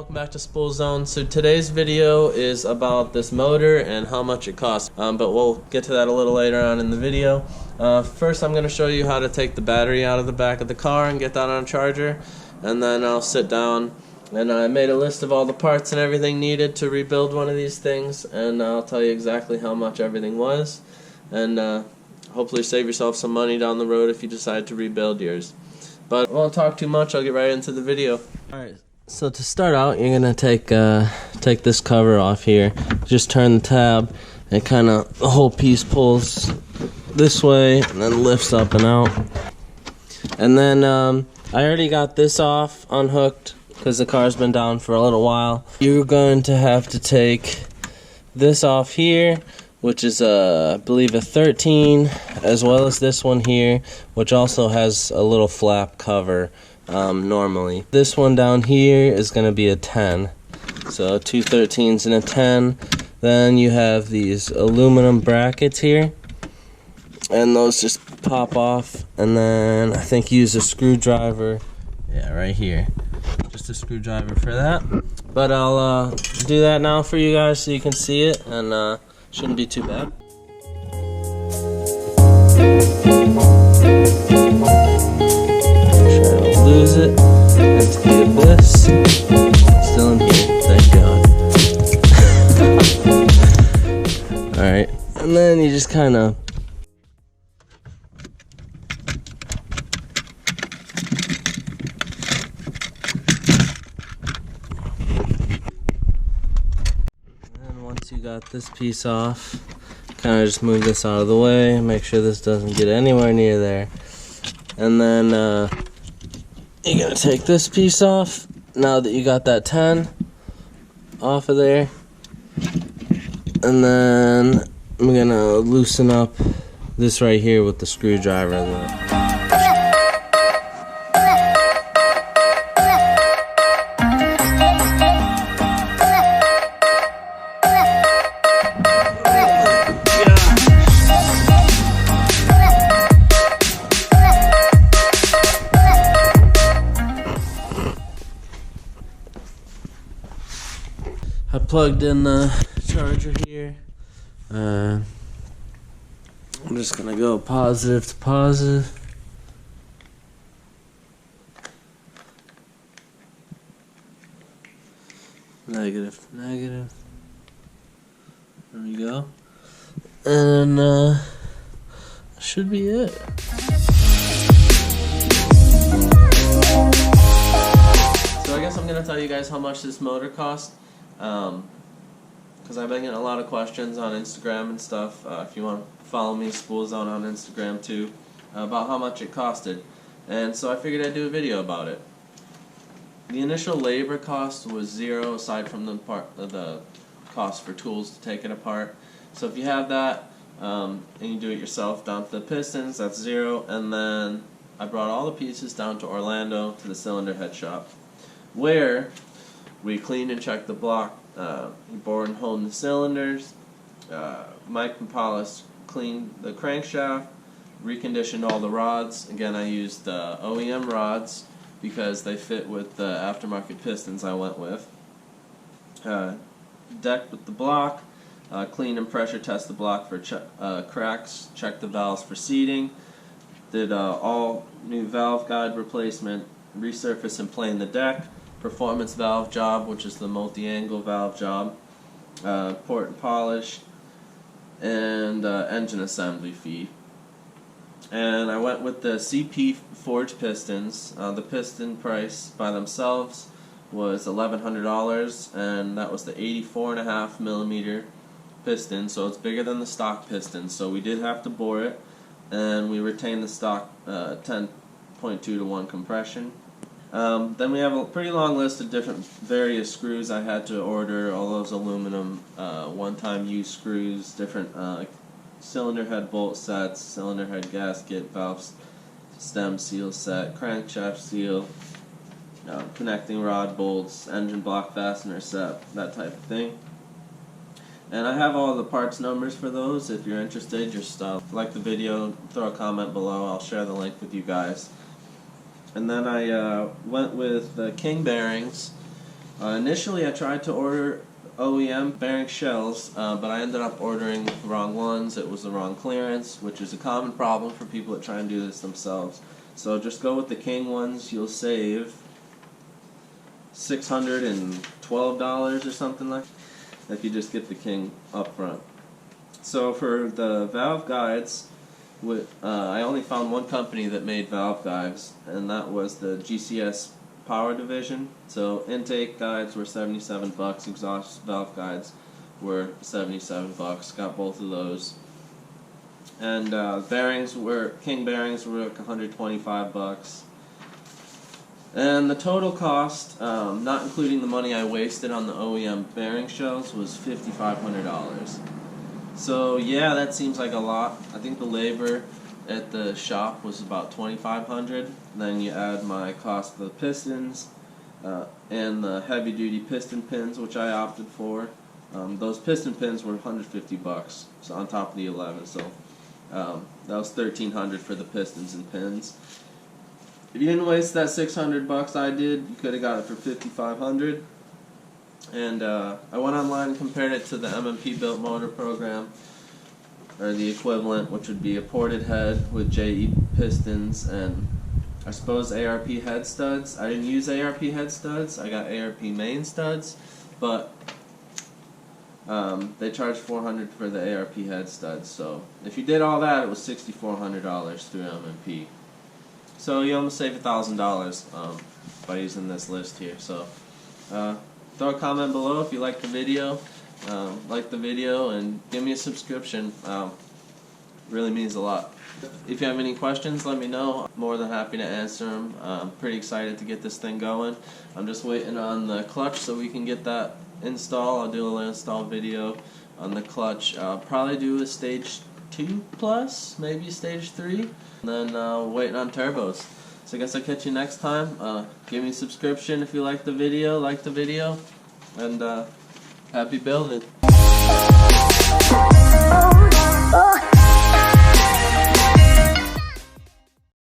welcome back to Spool Zone. So today's video is about this motor and how much it costs, but we'll get to that a little later on in the video. First I'm going to show you how to take the battery out of the back of the car and get that on a charger, and then I'll sit down and I made a list of all the parts and everything needed to rebuild one of these things, and I'll tell you exactly how much everything was, and hopefully save yourself some money down the road if you decide to rebuild yours. But I won't talk too much, I'll get right into the video. Alright, so to start out, you're going to take this cover off here. Just turn the tab, and kind of the whole piece pulls this way and then lifts up and out. And then I already got this off, unhooked, because the car's been down for a little while. You're going to have to take this off here, which is I believe a 13, as well as this one here, which also has a little flap cover normally. This one down here is going to be a 10, so two 13s and a 10. Then you have these aluminum brackets here, and those just pop off, and then I think use a screwdriver, yeah, right here, just a screwdriver for that. But I'll do that now for you guys so you can see it, and shouldn't be too bad. Try to lose it. And to get this, still in here, thank God. Alright, and then you just kind of you got this piece off, kind of just move this out of the way, make sure this doesn't get anywhere near there, and then you're going to take this piece off now that you got that 10 off of there, and then I'm going to loosen up this right here with the screwdriver. I plugged in the charger here. I'm just gonna go positive to positive. Negative to negative. There we go. And that should be it. So I guess I'm gonna tell you guys how much this motor cost. Because I've been getting a lot of questions on Instagram and stuff. If you want to follow me, Spool Zone on Instagram too, about how much it costed. And so I figured I'd do a video about it. The initial labor cost was zero, aside from the cost for tools to take it apart. So if you have that and you do it yourself down to the pistons, that's zero. And then I brought all the pieces down to Orlando to the cylinder head shop, where we cleaned and checked the block, bored and honed the cylinders, Mike and Paulus cleaned the crankshaft, reconditioned all the rods. Again, I used OEM rods because they fit with the aftermarket pistons I went with. Decked with the block, cleaned and pressure test the block for cracks, checked the valves for seating, did all new valve guide replacement, resurface and plane the deck, performance valve job, which is the multi-angle valve job, port and polish, and engine assembly feed. And I went with the CP forged pistons. The piston price by themselves was $1,100, and that was the 84.5 millimeter piston, so it's bigger than the stock piston, so we did have to bore it, and we retained the stock 10.2 to 1 compression. Then we have a pretty long list of different various screws I had to order, all those aluminum one-time use screws, different cylinder head bolt sets, cylinder head gasket, valve stem seal set, crankshaft seal, connecting rod bolts, engine block fastener set, that type of thing. And I have all the parts numbers for those. If you're interested, just like the video, throw a comment below, I'll share the link with you guys. And then I went with the king bearings Initially I tried to order OEM bearing shells, but I ended up ordering the wrong ones. It was the wrong clearance, which is a common problem for people that try and do this themselves. So just go with the King ones. You'll save $612 or something like that if you just get the King up front. So for the valve guides, I only found one company that made valve guides, and that was the GCS Power Division. So intake guides were $77, exhaust valve guides were $77. Got both of those. And King bearings were like $125. And the total cost, not including the money I wasted on the OEM bearing shells, was $5,500. So yeah, that seems like a lot. I think the labor at the shop was about $2,500. Then you add my cost of the pistons and the heavy duty piston pins, which I opted for. Those piston pins were $150, so on top of the 11. So that was $1,300 for the pistons and pins. If you didn't waste that $600 I did, you could have got it for $5,500. And I went online and compared it to the MMP built motor program, or the equivalent, which would be a ported head with JE pistons and I suppose ARP head studs. I didn't use ARP head studs, I got ARP main studs, but they charged $400 for the ARP head studs. So if you did all that, it was $6,400 through MMP. So you almost save $1,000 by using this list here. So throw a comment below if you like the video. And give me a subscription. Really means a lot. If you have any questions, let me know. I'm more than happy to answer them. I'm pretty excited to get this thing going. I'm just waiting on the clutch so we can get that install. I'll do a little install video on the clutch. I'll probably do a stage 2 plus, maybe stage 3, and then waiting on turbos. So I guess I'll catch you next time. Give me a subscription if you like the video, and happy building.